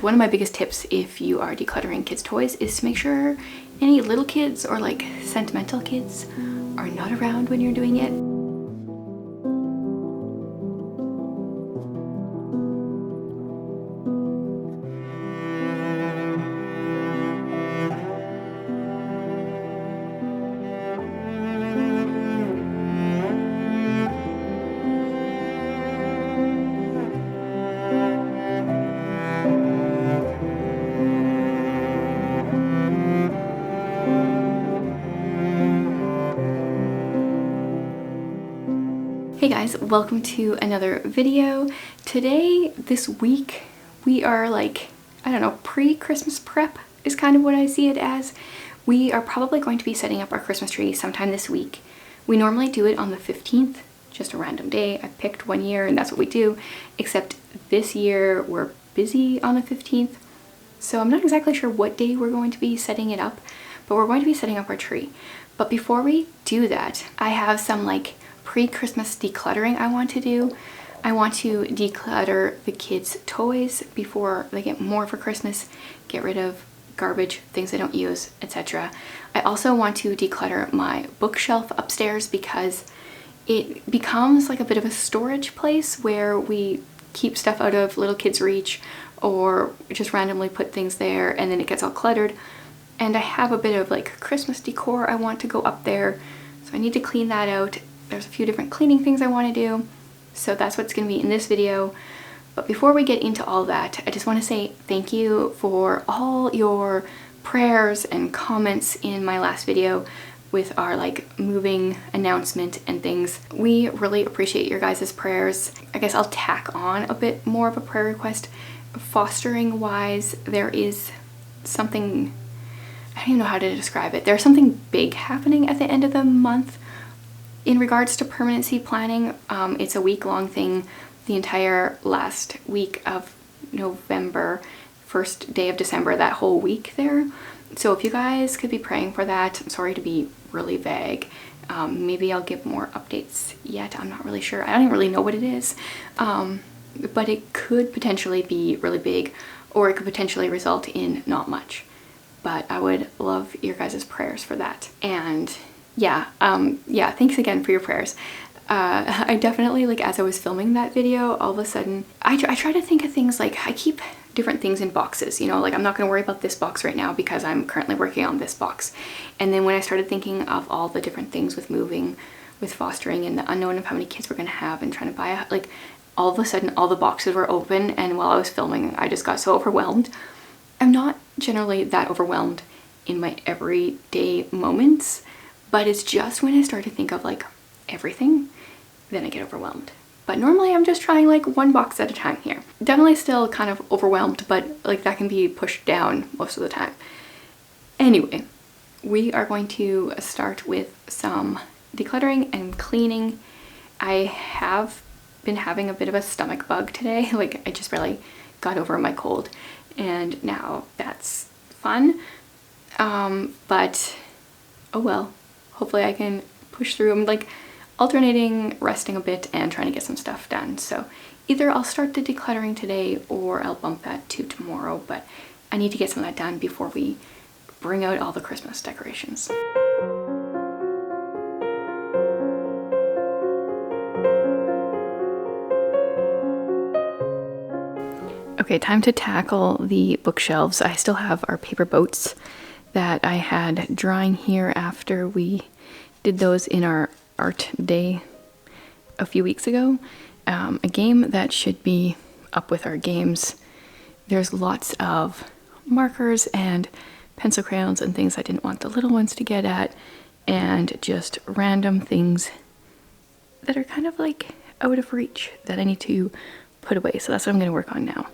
One of my biggest tips if you are decluttering kids' toys is to make sure any little kids or like sentimental kids are not around when you're doing it. Hey guys, welcome to another video. Today, this week, we are like, I don't know, pre-Christmas prep is kind of what I see it as. We are probably going to be setting up our Christmas tree sometime this week. We normally do it on the 15th, just a random day. I picked one year and that's what we do, except this year we're busy on the 15th. So I'm not exactly sure what day we're going to be setting it up, but we're going to be setting up our tree. But before we do that, I have some like pre-Christmas decluttering I want to do. I want to declutter the kids' toys before they get more for Christmas, get rid of garbage, things they don't use, etc. I also want to declutter my bookshelf upstairs because it becomes like a bit of a storage place where we keep stuff out of little kids' reach or just randomly put things there and then it gets all cluttered. And I have a bit of like Christmas decor I want to go up there, so I need to clean that out. There's a few different cleaning things I want to do, so that's what's going to be in this video. But before we get into all that, I just want to say thank you for all your prayers and comments in my last video with our like moving announcement and things. We really appreciate your guys' prayers. I guess I'll tack on a bit more of a prayer request. Fostering wise, there is something, I don't even know how to describe it. There's something big happening at the end of the month. In regards to permanency planning, it's a week-long thing, the entire last week of November, first day of December, that whole week there. So if you guys could be praying for that, I'm sorry to be really vague. Maybe I'll give more updates yet, I'm not really sure. I don't even really know what it is, but it could potentially be really big, or it could potentially result in not much. But I would love your guys' prayers for that. And yeah, thanks again for your prayers. I definitely, like, as I was filming that video, all of a sudden, I try to think of things like, I keep different things in boxes, you know, like I'm not going to worry about this box right now because I'm currently working on this box. And then when I started thinking of all the different things with moving, with fostering, and the unknown of how many kids we're going to have and trying to buy, like, all of a sudden all the boxes were open, and while I was filming, I just got so overwhelmed. I'm not generally that overwhelmed in my everyday moments, but it's just when I start to think of like everything, then I get overwhelmed. But normally I'm just trying like one box at a time here. Definitely still kind of overwhelmed, but like that can be pushed down most of the time. Anyway, we are going to start with some decluttering and cleaning. I have been having a bit of a stomach bug today. Like I just barely got over my cold and now that's fun. But oh well. Hopefully I can push through. I'm like alternating resting a bit and trying to get some stuff done. So either I'll start the decluttering today or I'll bump that to tomorrow, but I need to get some of that done before we bring out all the Christmas decorations. Okay, time to tackle the bookshelves. I still have our paper boats that I had drying here after we did those in our art day a few weeks ago. A game that should be up with our games. There's lots of markers and pencil crayons and things I didn't want the little ones to get at, and just random things that are kind of like out of reach that I need to put away. So that's what I'm going to work on now.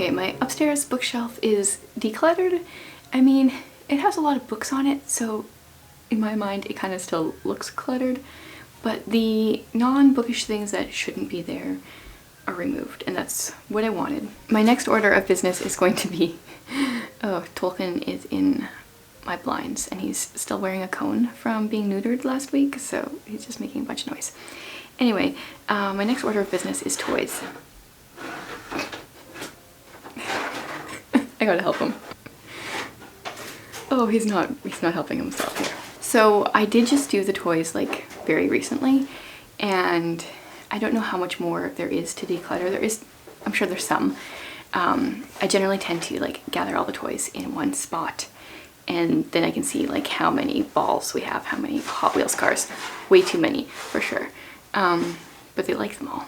Okay, my upstairs bookshelf is decluttered. I mean, it has a lot of books on it, so in my mind it kind of still looks cluttered, but the non-bookish things that shouldn't be there are removed, and that's what I wanted. My next order of business is going to be, oh, Tolkien is in my blinds and he's still wearing a cone from being neutered last week, so he's just making a bunch of noise. Anyway, my next order of business is toys. I gotta help him. Oh, he's not helping himself here. So I did just do the toys like very recently, and I don't know how much more there is to declutter. There is, I'm sure there's some. I generally tend to like gather all the toys in one spot, and then I can see like how many balls we have, how many Hot Wheels cars. Way too many for sure. But they like them all.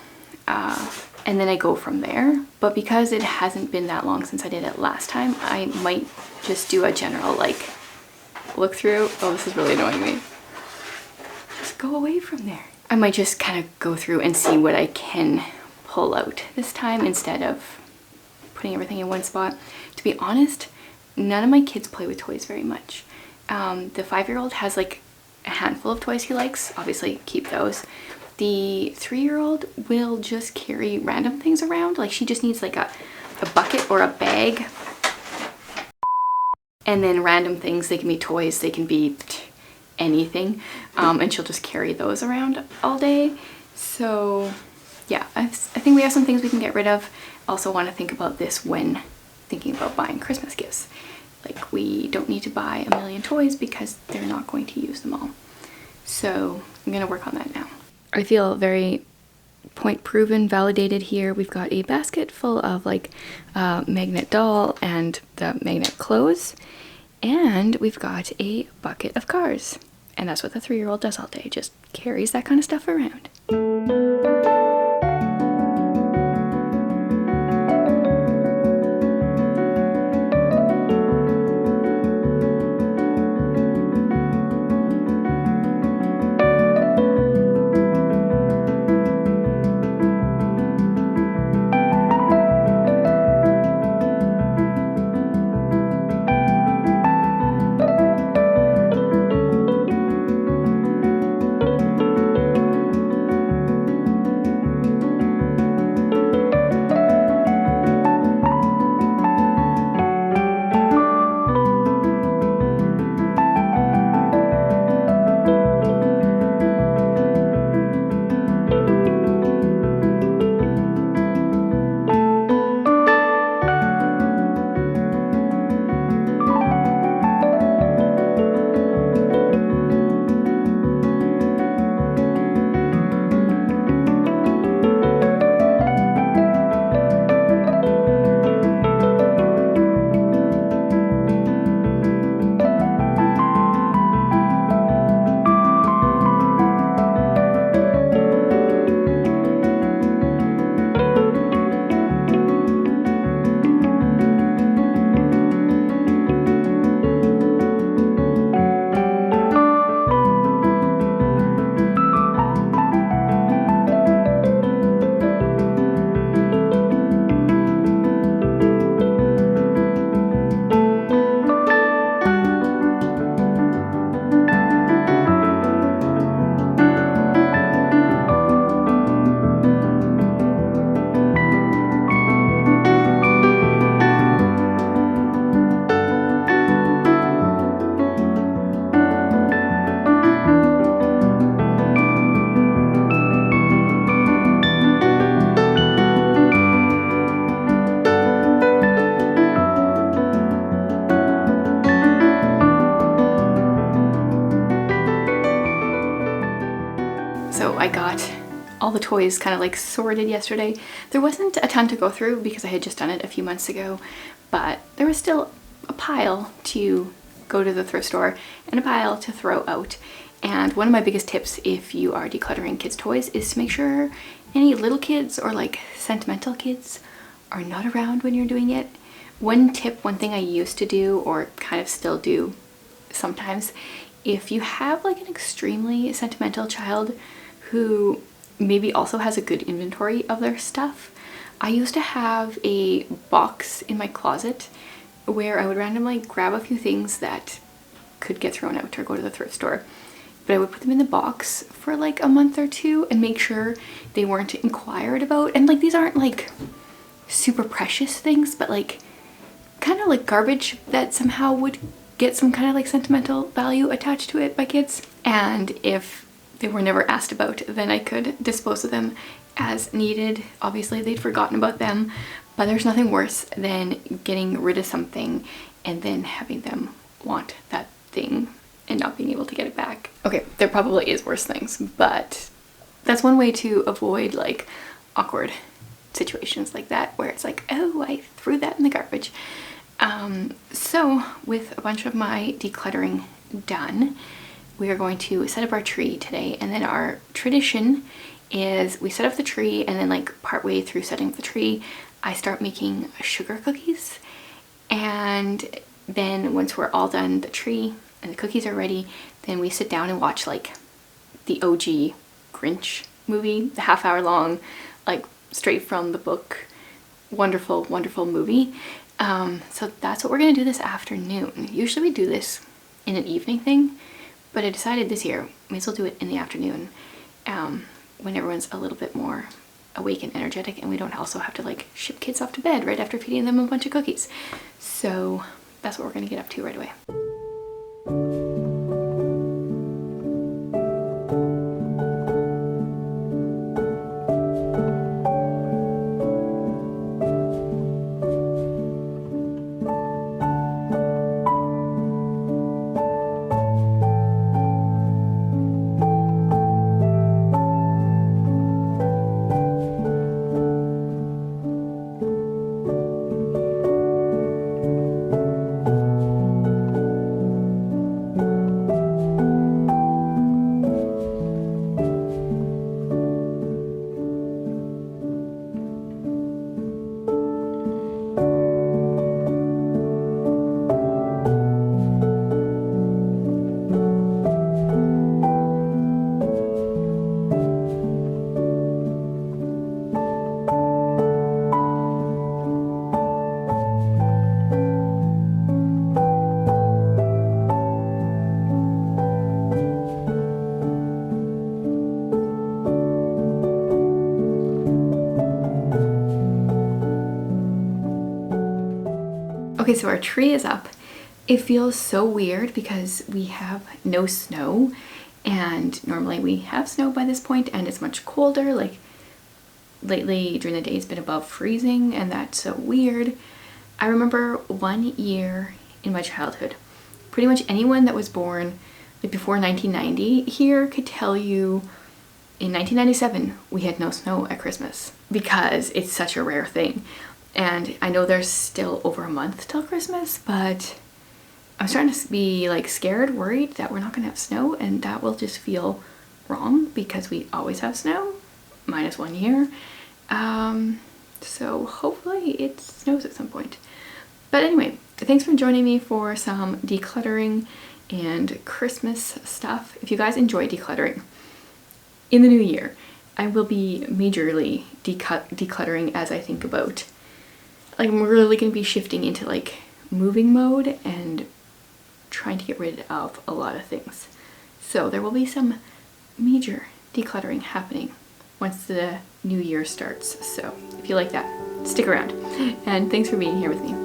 And then I go from there. But because it hasn't been that long since I did it last time, I might just do a general like look through. Oh, this is really annoying me. Just go away from there. I might just kind of go through and see what I can pull out this time instead of putting everything in one spot. To be honest, none of my kids play with toys very much. The 5-year-old has like a handful of toys he likes. Obviously keep those. The 3-year-old will just carry random things around. Like she just needs like a bucket or a bag. And then random things, they can be toys, they can be anything. And she'll just carry those around all day. So yeah, I think we have some things we can get rid of. Also want to think about this when thinking about buying Christmas gifts. Like we don't need to buy a million toys because they're not going to use them all. So I'm gonna work on that now. I feel very point proven, validated here. We've got a basket full of like magnet doll and the magnet clothes, and we've got a bucket of cars. And that's what the 3-year-old does all day, just carries that kind of stuff around. So I got all the toys kind of like sorted yesterday. There wasn't a ton to go through because I had just done it a few months ago, but there was still a pile to go to the thrift store and a pile to throw out. And one of my biggest tips if you are decluttering kids' toys is to make sure any little kids or like sentimental kids are not around when you're doing it. One tip, one thing I used to do or kind of still do sometimes, if you have like an extremely sentimental child who maybe also has a good inventory of their stuff, I used to have a box in my closet where I would randomly grab a few things that could get thrown out or go to the thrift store. But I would put them in the box for like a month or two and make sure they weren't inquired about. And like these aren't like super precious things, but like kind of like garbage that somehow would get some kind of like sentimental value attached to it by kids. And if they were never asked about, then I could dispose of them as needed. Obviously they'd forgotten about them, but there's nothing worse than getting rid of something and then having them want that thing and not being able to get it back. Okay, there probably is worse things, but that's one way to avoid like awkward situations like that where it's like, oh, I threw that in the garbage. So with a bunch of my decluttering done, we are going to set up our tree today, and then our tradition is we set up the tree, and then like partway through setting up the tree I start making sugar cookies, and then once we're all done, the tree and the cookies are ready, then we sit down and watch like the OG Grinch movie, the half-hour long, like straight from the book, wonderful movie. So that's what we're gonna do this afternoon. Usually we do this in an evening thing, but I decided this year may as well do it in the afternoon, when everyone's a little bit more awake and energetic, and we don't also have to like ship kids off to bed right after feeding them a bunch of cookies. So that's what we're gonna get up to right away. Okay, so our tree is up. It feels so weird because we have no snow, and normally we have snow by this point and it's much colder. Like lately during the day it's been above freezing, and that's so weird. I remember one year in my childhood, pretty much anyone that was born like before 1990 here could tell you in 1997 we had no snow at Christmas because it's such a rare thing. And I know there's still over a month till Christmas, but I'm starting to be like scared, worried that we're not gonna have snow, and that will just feel wrong because we always have snow, minus 1 year. So hopefully it snows at some point. But anyway, thanks for joining me for some decluttering and Christmas stuff. If you guys enjoy decluttering, in the new year, I will be majorly decluttering as I think about, like, I'm really going to be shifting into like moving mode and trying to get rid of a lot of things. So there will be some major decluttering happening once the new year starts. So if you like that, stick around. And thanks for being here with me.